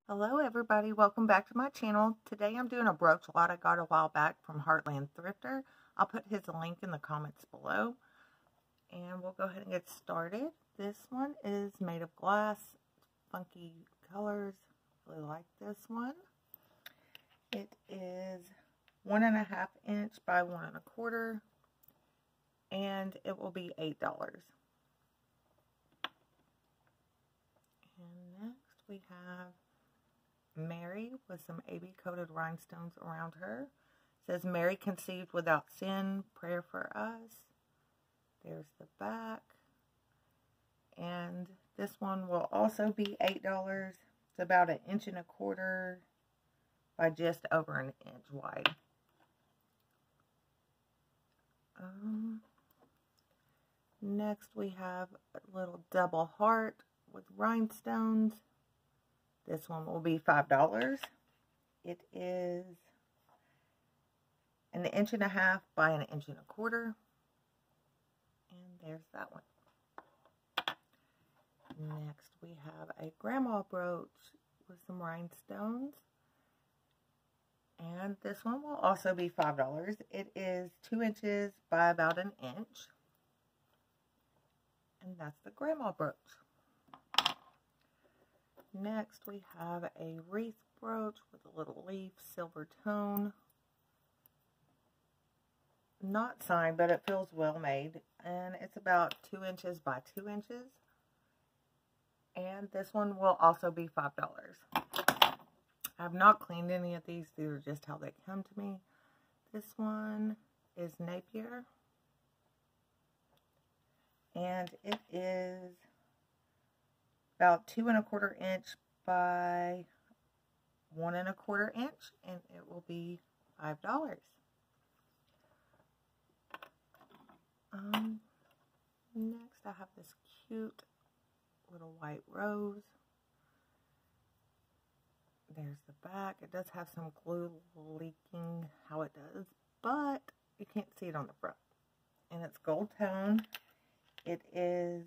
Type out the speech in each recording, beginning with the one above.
Hello everybody, welcome back to my channel. Today I'm doing a brooch lot I got a while back from Heartland Thrifter. I'll put his link in the comments below. And we'll go ahead and get started. This one is made of glass, funky colors. Really like this one. It is 1.5 inch by 1.25, and it will be $8. And next we have Mary with some AB coated rhinestones around her. It says Mary conceived without sin, prayer for us. There's the back. And this one will also be $8. It's about 1.25 inches by just over 1 inch wide. Next we have a little double heart with rhinestones. This one will be $5. It is 1.5 inches by 1.25 inches. And there's that one. Next we have a grandma brooch with some rhinestones. And this one will also be $5. It is 2 inches by about 1 inch. And that's the grandma brooch. Next we have a wreath brooch with a little leaf, silver tone. Not signed, but it feels well made. And it's about 2 inches by 2 inches. And this one will also be $5. I have not cleaned any of these. These are just how they come to me. This one is Napier. And it is about 2.25 inch by 1.25 inch, and it will be $5. Next I have this cute little white rose. There's the back. It does have some glue leaking how it does, but you can't see it on the front. And it's gold tone. It is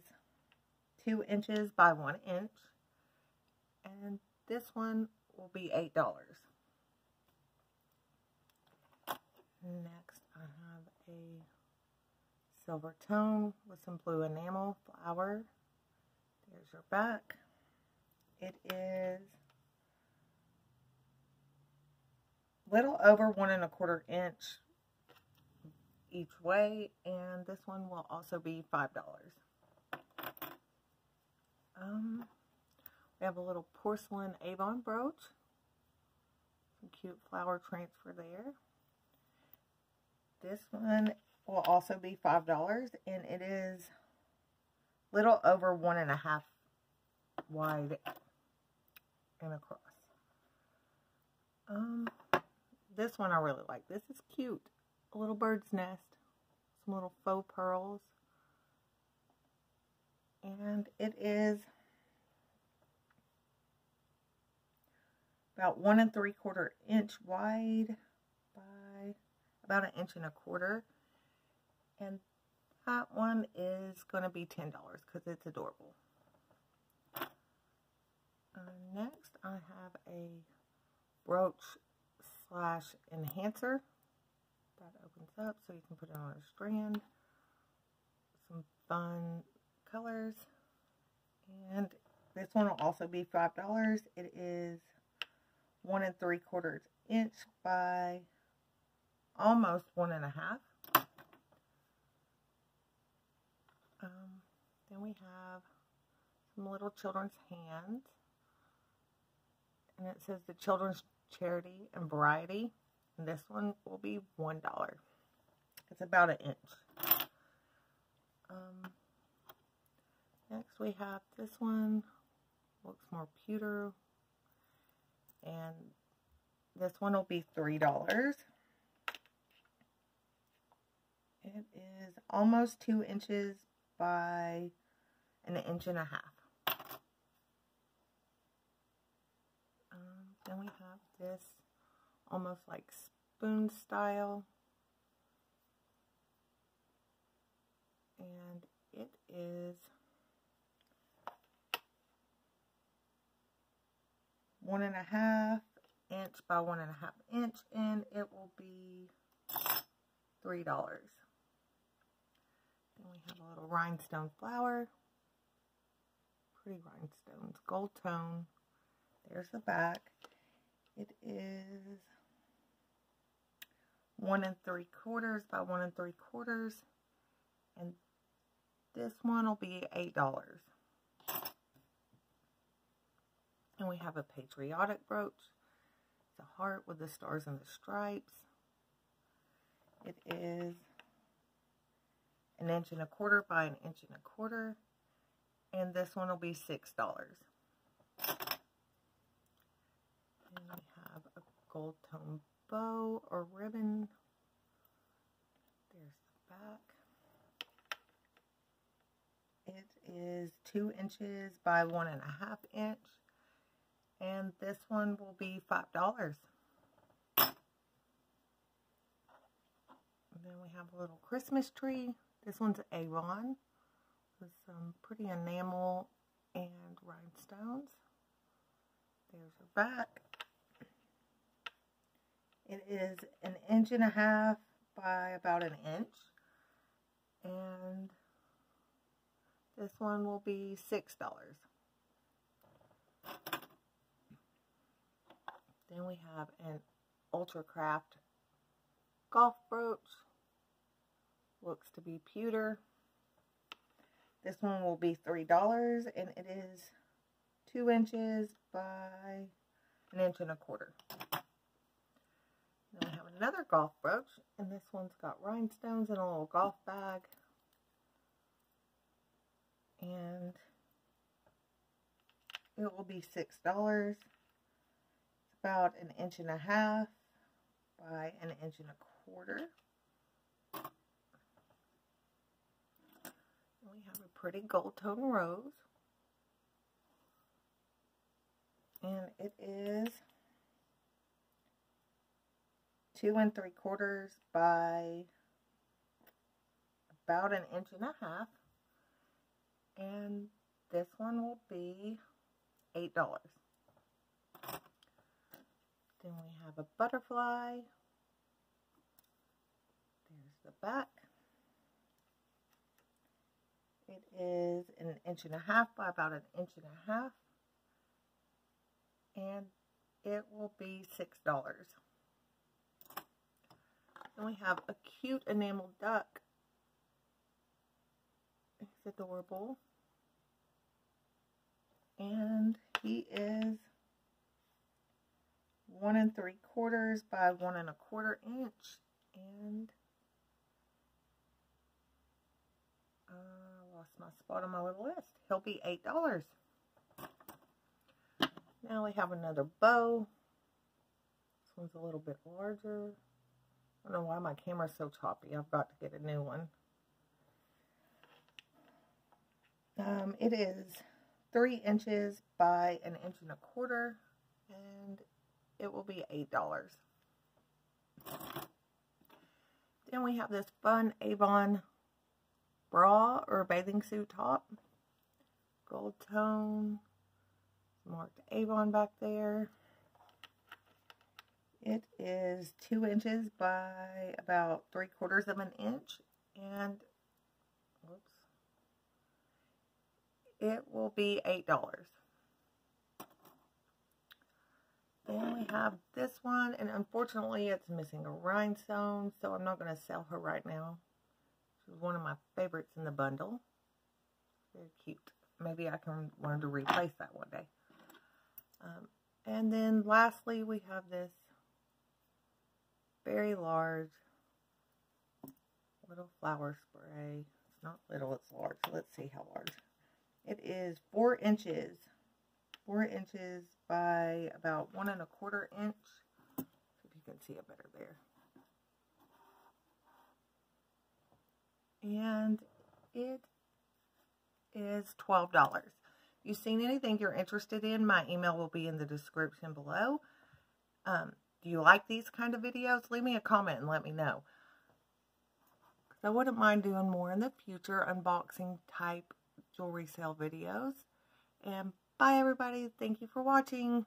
2 inches by 1 inch, and this one will be $8. Next I have a silver tone with some blue enamel flower. There's your back. It is little over 1.25 inch each way, and this one will also be $5. We have a little porcelain Avon brooch. Some cute flower transfer there. This one will also be $5, and it is little over 1.5 wide and across. This one I really like. This is cute. A little bird's nest. Some little faux pearls. And it is about 1.75 inch wide by about 1.25 inches. And that one is going to be $10 because it's adorable. Next I have a brooch slash enhancer. That opens up so you can put it on a strand. Some fun colors. And this one will also be $5. It is 1.75 inch by almost 1.5. Then we have some little children's hands. And it says the Children's Charity and Variety. And this one will be $1. It's about 1 inch. Next we have this one. Looks more pewter. And this one will be $3. It is almost 2 inches by 1.5 inches. Then we have this almost like spoon style. And it is 1.5 inch by 1.5 inch, and it will be $3. Then we have a little rhinestone flower. Pretty rhinestones, gold tone. There's the back. It is 1 3/4 by 1 3/4, and this one will be $8. And we have a patriotic brooch. It's a heart with the stars and the stripes. It is 1 1/4 by 1 1/4, and this one will be $6. And we have a gold tone bow or ribbon. There's the back. It is 2 inches by 1.5 inch, and this one will be $5. And then we have a little Christmas tree. This one's Avon with some pretty enamel and rhinestones. There's her back. It is 1.5 inch by about 1 inch, and this one will be $6. Then we have an Ultra Craft golf brooch. Looks to be pewter. This one will be $3, and it is 2 inches by 1 1/4 inch. Then we have another golf brooch, and this one's got rhinestones and a little golf bag. And it will be $6. It's about 1.5 inches by 1 1/4 inch. And we have a pretty gold tone rose. And it is 2 3/4 by about 1.5 inches. And this one will be $8. Then we have a butterfly. There's the back. It is 1.5 inches by about 1.5 inches. And it will be $6. Then we have a cute enamel duck. It's adorable. And he is 1 3/4 by 1 1/4 inch, and I lost my spot on my little list. He'll be $8. Now we have another bow. This one's a little bit larger. I don't know why my camera's so choppy. I've got to get a new one. It is 3 inches by 1 1/4 inch, and it will be $8. Then we have this fun Avon bra or bathing suit top. Gold tone. Marked Avon back there. It is 2 inches by about 3/4 inch, and it will be $8. Then we have this one, and unfortunately it's missing a rhinestone, so I'm not going to sell her right now. She's one of my favorites in the bundle. Very cute. Maybe I can learn to replace that one day. And then lastly we have this very large little flower spray. It's not little, it's large. So let's see how large. It is 4 inches. 4 inches by about 1 1/4 inch. See if you can see it better there. And it is $12. If you've seen anything you're interested in, my email will be in the description below. Do you like these kind of videos? Leave me a comment and let me know. I wouldn't mind doing more in the future unboxing type jewelry sale videos. And bye everybody. Thank you for watching.